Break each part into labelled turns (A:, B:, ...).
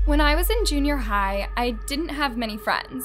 A: When I was in junior high, I didn't have many friends.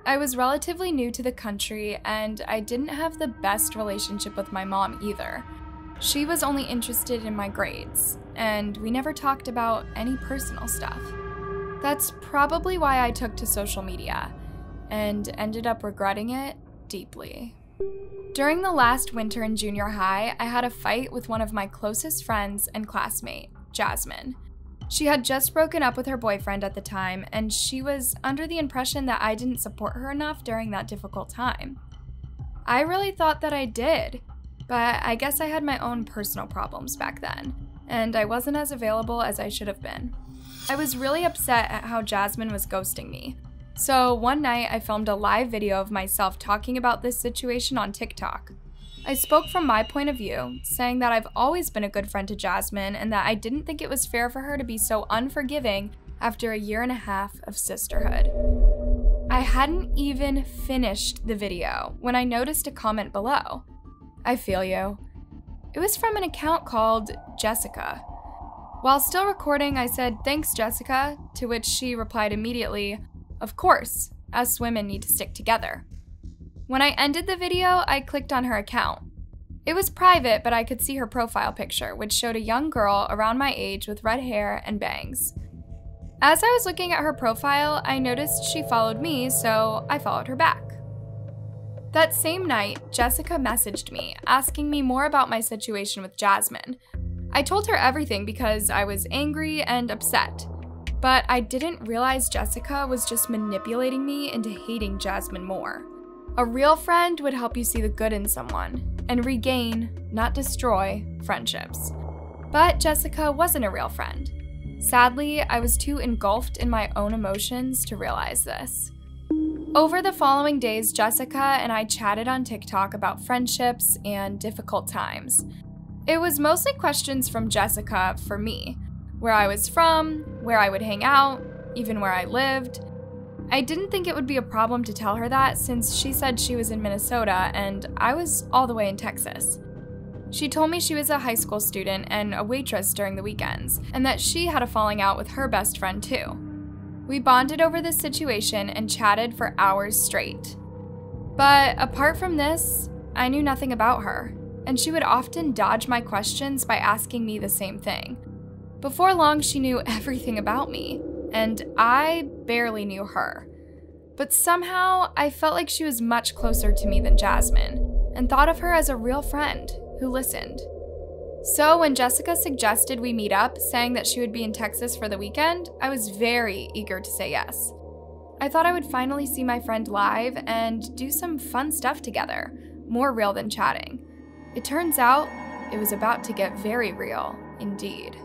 A: I was relatively new to the country, and I didn't have the best relationship with my mom either. She was only interested in my grades, and we never talked about any personal stuff. That's probably why I took to social media, and ended up regretting it deeply. During the last winter in junior high, I had a fight with one of my closest friends and classmate, Jasmine. She had just broken up with her boyfriend at the time, and she was under the impression that I didn't support her enough during that difficult time. I really thought that I did, but I guess I had my own personal problems back then, and I wasn't as available as I should have been. I was really upset at how Jasmine was ghosting me. So one night I filmed a live video of myself talking about this situation on TikTok. I spoke from my point of view, saying that I've always been a good friend to Jasmine and that I didn't think it was fair for her to be so unforgiving after a 1.5 years of sisterhood. I hadn't even finished the video when I noticed a comment below. I feel you. It was from an account called Jessica. While still recording, I said, "Thanks, Jessica," to which she replied immediately, "Of course, us women need to stick together." When I ended the video, I clicked on her account. It was private, but I could see her profile picture, which showed a young girl around my age with red hair and bangs. As I was looking at her profile, I noticed she followed me, so I followed her back. That same night, Jessica messaged me, asking me more about my situation with Jasmine. I told her everything because I was angry and upset, but I didn't realize Jessica was just manipulating me into hating Jasmine more. A real friend would help you see the good in someone and regain, not destroy, friendships. But Jessica wasn't a real friend. Sadly, I was too engulfed in my own emotions to realize this. Over the following days, Jessica and I chatted on TikTok about friendships and difficult times. It was mostly questions from Jessica for me, where I was from, where I would hang out, even where I lived. I didn't think it would be a problem to tell her that since she said she was in Minnesota and I was all the way in Texas. She told me she was a high school student and a waitress during the weekends, and that she had a falling out with her best friend too. We bonded over this situation and chatted for hours straight. But apart from this, I knew nothing about her, and she would often dodge my questions by asking me the same thing. Before long, she knew everything about me, and I barely knew her. But somehow, I felt like she was much closer to me than Jasmine, and thought of her as a real friend who listened. So when Jessica suggested we meet up, saying that she would be in Texas for the weekend, I was very eager to say yes. I thought I would finally see my friend live and do some fun stuff together, more real than chatting. It turns out, it was about to get very real indeed.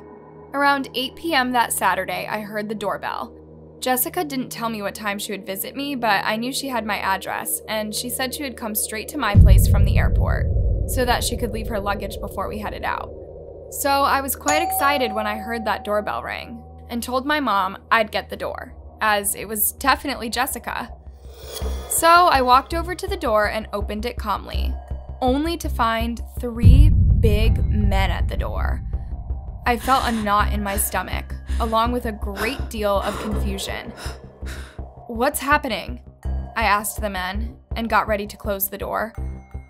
A: Around 8 p.m. that Saturday, I heard the doorbell. Jessica didn't tell me what time she would visit me, but I knew she had my address, and she said she would come straight to my place from the airport, so that she could leave her luggage before we headed out. So I was quite excited when I heard that doorbell ring, and told my mom I'd get the door, as it was definitely Jessica. So I walked over to the door and opened it calmly, only to find 3 big men at the door. I felt a knot in my stomach, along with a great deal of confusion. "What's happening?" I asked the men, and got ready to close the door.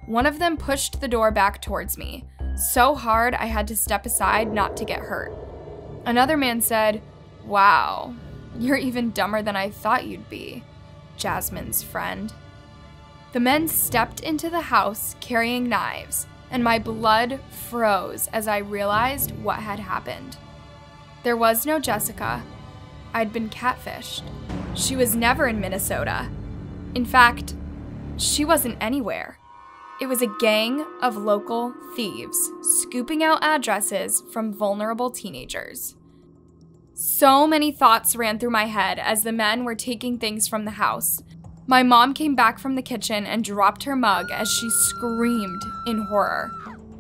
A: One of them pushed the door back towards me, so hard I had to step aside not to get hurt. Another man said, "Wow, you're even dumber than I thought you'd be, Jasmine's friend." The men stepped into the house carrying knives, and my blood froze as I realized what had happened. There was no Jessica. I'd been catfished. She was never in Minnesota. In fact, she wasn't anywhere. It was a gang of local thieves scooping out addresses from vulnerable teenagers. So many thoughts ran through my head as the men were taking things from the house. My mom came back from the kitchen and dropped her mug as she screamed in horror.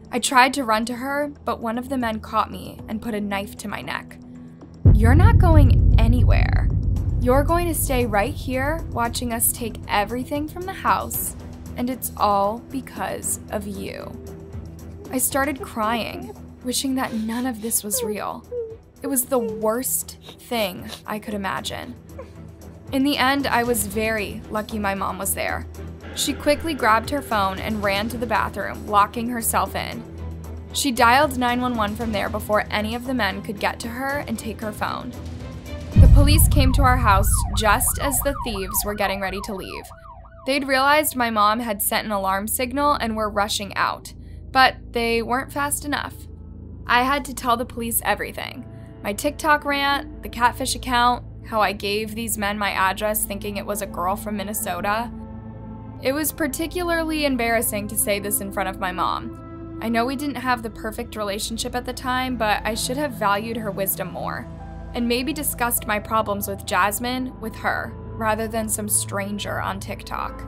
A: I tried to run to her, but one of the men caught me and put a knife to my neck. "You're not going anywhere. You're going to stay right here watching us take everything from the house, and it's all because of you." I started crying, wishing that none of this was real. It was the worst thing I could imagine. In the end, I was very lucky my mom was there. She quickly grabbed her phone and ran to the bathroom, locking herself in. She dialed 911 from there before any of the men could get to her and take her phone. The police came to our house just as the thieves were getting ready to leave. They'd realized my mom had sent an alarm signal and were rushing out, but they weren't fast enough. I had to tell the police everything. My TikTok rant, the Catfish account, how I gave these men my address thinking it was a girl from Minnesota. It was particularly embarrassing to say this in front of my mom. I know we didn't have the perfect relationship at the time, but I should have valued her wisdom more, and maybe discussed my problems with Jasmine with her, rather than some stranger on TikTok.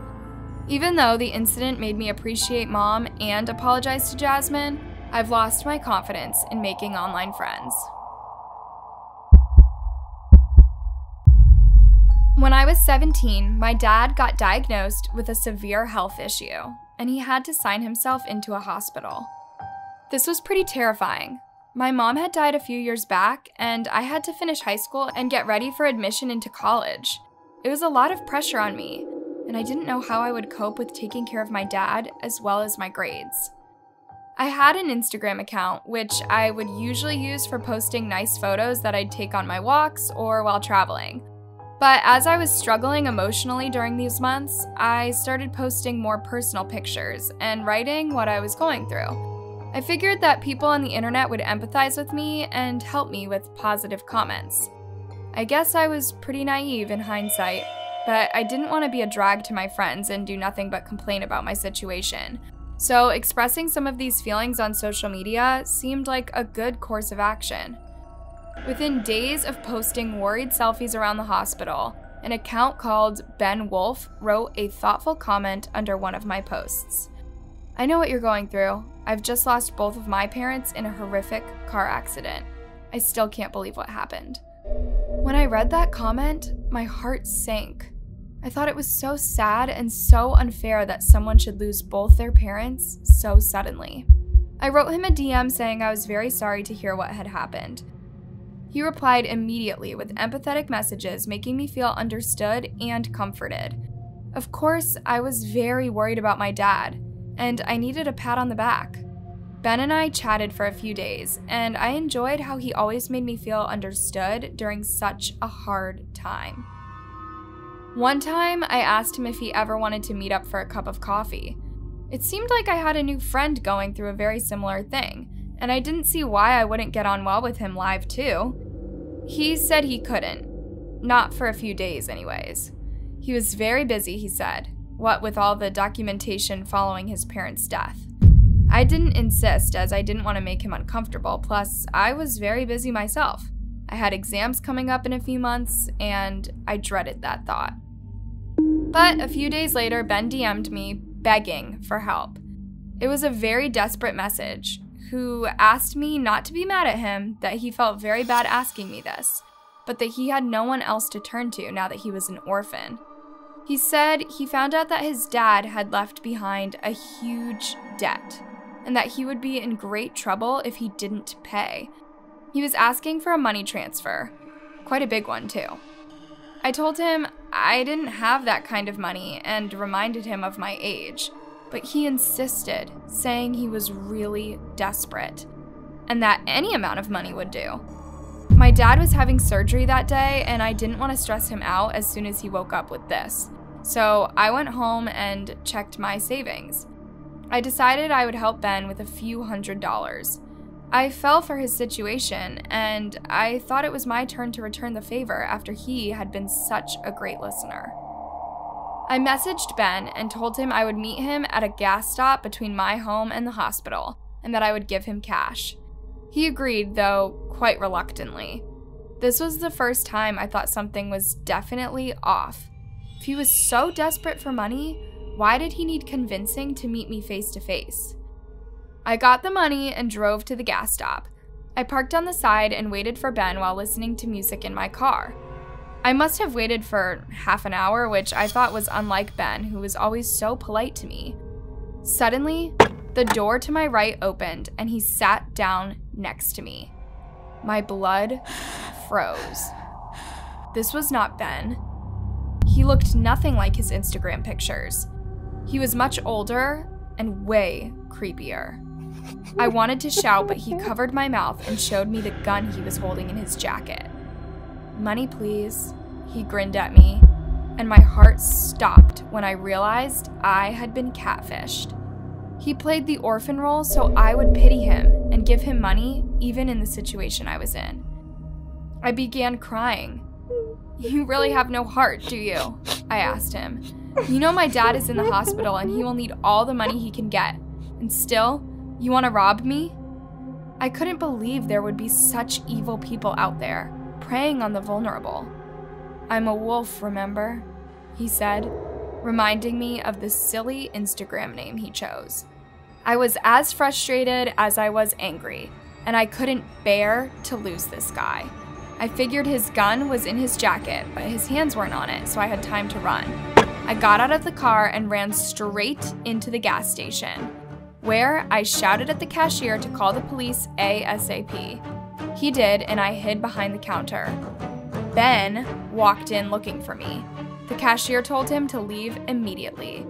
A: Even though the incident made me appreciate Mom and apologize to Jasmine, I've lost my confidence in making online friends. When I was 17, my dad got diagnosed with a severe health issue, and he had to sign himself into a hospital. This was pretty terrifying. My mom had died a few years back, and I had to finish high school and get ready for admission into college. It was a lot of pressure on me, and I didn't know how I would cope with taking care of my dad as well as my grades. I had an Instagram account, which I would usually use for posting nice photos that I'd take on my walks or while traveling. But as I was struggling emotionally during these months, I started posting more personal pictures and writing what I was going through. I figured that people on the internet would empathize with me and help me with positive comments. I guess I was pretty naive in hindsight, but I didn't want to be a drag to my friends and do nothing but complain about my situation. So expressing some of these feelings on social media seemed like a good course of action. Within days of posting worried selfies around the hospital, an account called Ben Wolf wrote a thoughtful comment under one of my posts. "I know what you're going through. I've just lost both of my parents in a horrific car accident. I still can't believe what happened." When I read that comment, my heart sank. I thought it was so sad and so unfair that someone should lose both their parents so suddenly. I wrote him a DM saying I was very sorry to hear what had happened. He replied immediately with empathetic messages making me feel understood and comforted. Of course, I was very worried about my dad, and I needed a pat on the back. Ben and I chatted for a few days, and I enjoyed how he always made me feel understood during such a hard time. One time, I asked him if he ever wanted to meet up for a cup of coffee. It seemed like I had a new friend going through a very similar thing, and I didn't see why I wouldn't get on well with him live too. He said he couldn't. Not for a few days anyways. He was very busy, he said, what with all the documentation following his parents' death. I didn't insist as I didn't want to make him uncomfortable, plus I was very busy myself. I had exams coming up in a few months, and I dreaded that thought. But a few days later, Ben DM'd me, begging for help. It was a very desperate message, who asked me not to be mad at him, that he felt very bad asking me this, but that he had no one else to turn to now that he was an orphan. He said he found out that his dad had left behind a huge debt, and that he would be in great trouble if he didn't pay. He was asking for a money transfer, quite a big one too. I told him I didn't have that kind of money and reminded him of my age, but he insisted, saying he was really desperate, and that any amount of money would do. My dad was having surgery that day, and I didn't want to stress him out as soon as he woke up with this, so I went home and checked my savings. I decided I would help Ben with a few $100s. I fell for his situation, and I thought it was my turn to return the favor after he had been such a great listener. I messaged Ben and told him I would meet him at a gas stop between my home and the hospital, and that I would give him cash. He agreed, though quite reluctantly. This was the first time I thought something was definitely off. If he was so desperate for money, why did he need convincing to meet me face to face? I got the money and drove to the gas stop. I parked on the side and waited for Ben while listening to music in my car. I must have waited for half an hour, which I thought was unlike Ben, who was always so polite to me. Suddenly, the door to my right opened and he sat down next to me. My blood froze. This was not Ben. He looked nothing like his Instagram pictures. He was much older and way creepier. I wanted to shout, but he covered my mouth and showed me the gun he was holding in his jacket. "Money, please," he grinned at me, and my heart stopped when I realized I had been catfished. He played the orphan role so I would pity him and give him money, even in the situation I was in. I began crying. "You really have no heart, do you?" I asked him. "You know my dad is in the hospital and he will need all the money he can get. And still, you want to rob me?" I couldn't believe there would be such evil people out there, preying on the vulnerable. "I'm a wolf, remember?" he said, reminding me of the silly Instagram name he chose. I was as frustrated as I was angry, and I couldn't bear to lose this guy. I figured his gun was in his jacket, but his hands weren't on it, so I had time to run. I got out of the car and ran straight into the gas station, where I shouted at the cashier to call the police ASAP. He did, and I hid behind the counter. Ben walked in looking for me. The cashier told him to leave immediately.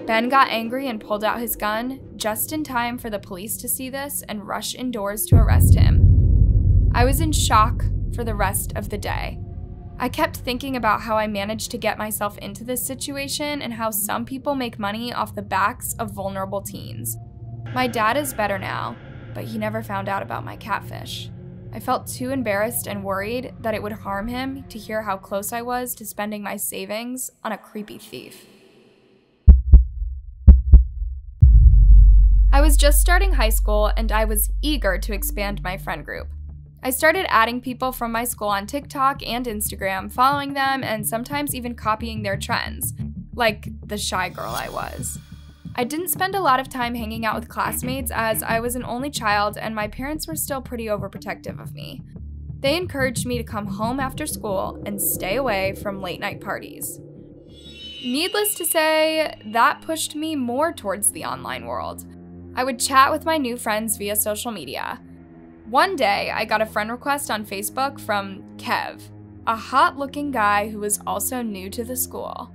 A: Ben got angry and pulled out his gun, just in time for the police to see this and rush indoors to arrest him. I was in shock for the rest of the day. I kept thinking about how I managed to get myself into this situation and how some people make money off the backs of vulnerable teens. My dad is better now, but he never found out about my catfish. I felt too embarrassed and worried that it would harm him to hear how close I was to spending my savings on a creepy thief. I was just starting high school and I was eager to expand my friend group. I started adding people from my school on TikTok and Instagram, following them, and sometimes even copying their trends, like the shy girl I was. I didn't spend a lot of time hanging out with classmates as I was an only child and my parents were still pretty overprotective of me. They encouraged me to come home after school and stay away from late-night parties. Needless to say, that pushed me more towards the online world. I would chat with my new friends via social media. One day, I got a friend request on Facebook from Kev, a hot-looking guy who was also new to the school.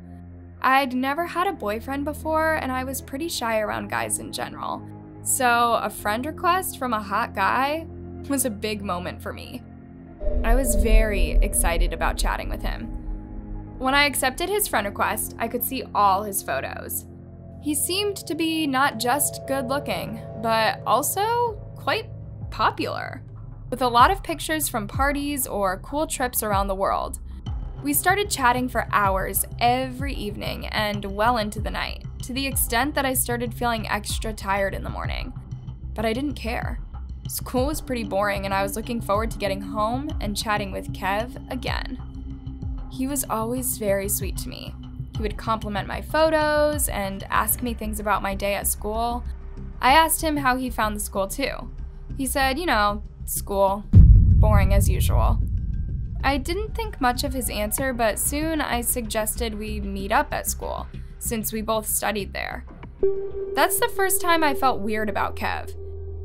A: I'd never had a boyfriend before, and I was pretty shy around guys in general. So a friend request from a hot guy was a big moment for me. I was very excited about chatting with him. When I accepted his friend request, I could see all his photos. He seemed to be not just good-looking, but also quite popular, with a lot of pictures from parties or cool trips around the world. We started chatting for hours every evening and well into the night, to the extent that I started feeling extra tired in the morning. But I didn't care. School was pretty boring and I was looking forward to getting home and chatting with Kev again. He was always very sweet to me. He would compliment my photos and ask me things about my day at school. I asked him how he found the school too. He said, school, boring as usual. I didn't think much of his answer, but soon I suggested we meet up at school, since we both studied there. That's the first time I felt weird about Kev.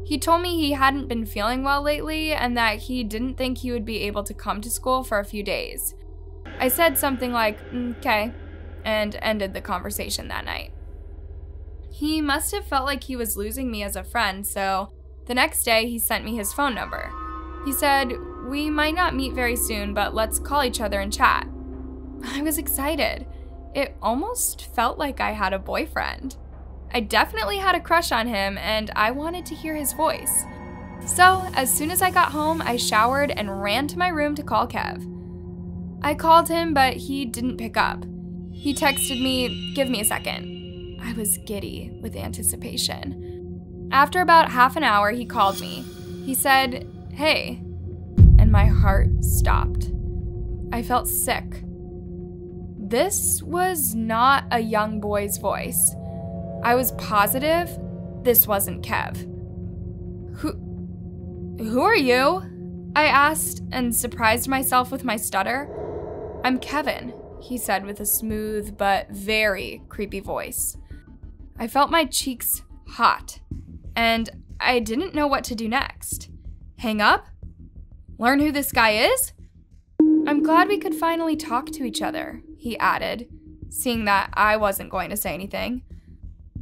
A: He told me he hadn't been feeling well lately and that he didn't think he would be able to come to school for a few days. I said something like, "Okay," and ended the conversation that night. He must have felt like he was losing me as a friend, so the next day he sent me his phone number. He said, "We might not meet very soon, but let's call each other and chat." I was excited. It almost felt like I had a boyfriend. I definitely had a crush on him, and I wanted to hear his voice. So, as soon as I got home, I showered and ran to my room to call Kev. I called him, but he didn't pick up. He texted me, "Give me a second." I was giddy with anticipation. After about half an hour, he called me. He said, "Hey," and my heart stopped. I felt sick. This was not a young boy's voice. I was positive this wasn't Kev. Who are you?" I asked and surprised myself with my stutter. "I'm Kevin," he said with a smooth but very creepy voice. I felt my cheeks hot, and I didn't know what to do next. Hang up? Learn who this guy is? I'm glad we could finally talk to each other, he added, seeing that I wasn't going to say anything.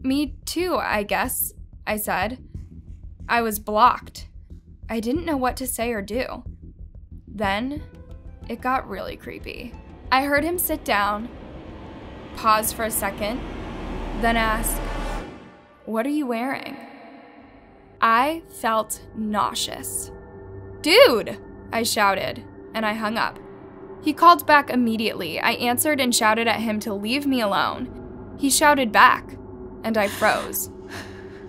A: Me too, I guess, I said. I was blocked. I didn't know what to say or do. Then, it got really creepy. I heard him sit down, pause for a second, then ask, "What are you wearing?" I felt nauseous. "Dude!" I shouted, and I hung up. He called back immediately. I answered and shouted at him to leave me alone. He shouted back, and I froze.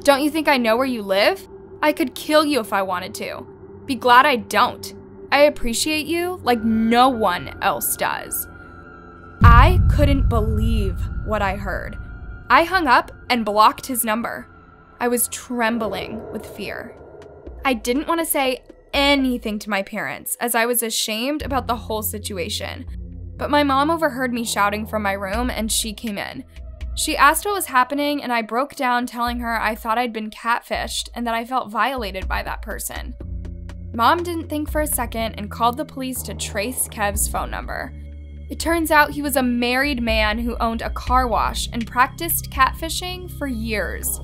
A: "Don't you think I know where you live? I could kill you if I wanted to. Be glad I don't. I appreciate you like no one else does." I couldn't believe what I heard. I hung up and blocked his number. I was trembling with fear. I didn't want to say anything to my parents as I was ashamed about the whole situation. But my mom overheard me shouting from my room and she came in. She asked what was happening and I broke down telling her I thought I'd been catfished and that I felt violated by that person. Mom didn't think for a second and called the police to trace Kev's phone number. It turns out he was a married man who owned a car wash and practiced catfishing for years.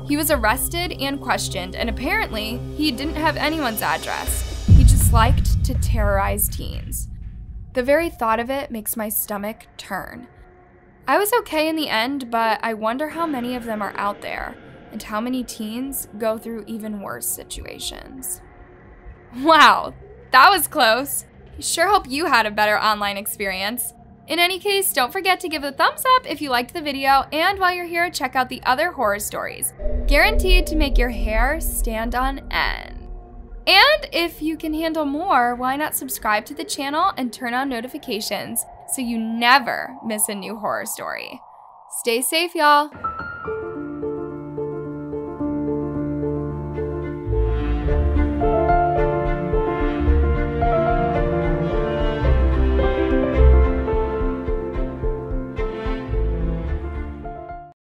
A: He was arrested and questioned, and apparently, he didn't have anyone's address. He just liked to terrorize teens. The very thought of it makes my stomach turn. I was okay in the end, but I wonder how many of them are out there, and how many teens go through even worse situations. Wow, that was close. I sure hope you had a better online experience. In any case, don't forget to give a thumbs up if you liked the video, and while you're here, check out the other horror stories. Guaranteed to make your hair stand on end. And if you can handle more, why not subscribe to the channel and turn on notifications so you never miss a new horror story. Stay safe, y'all.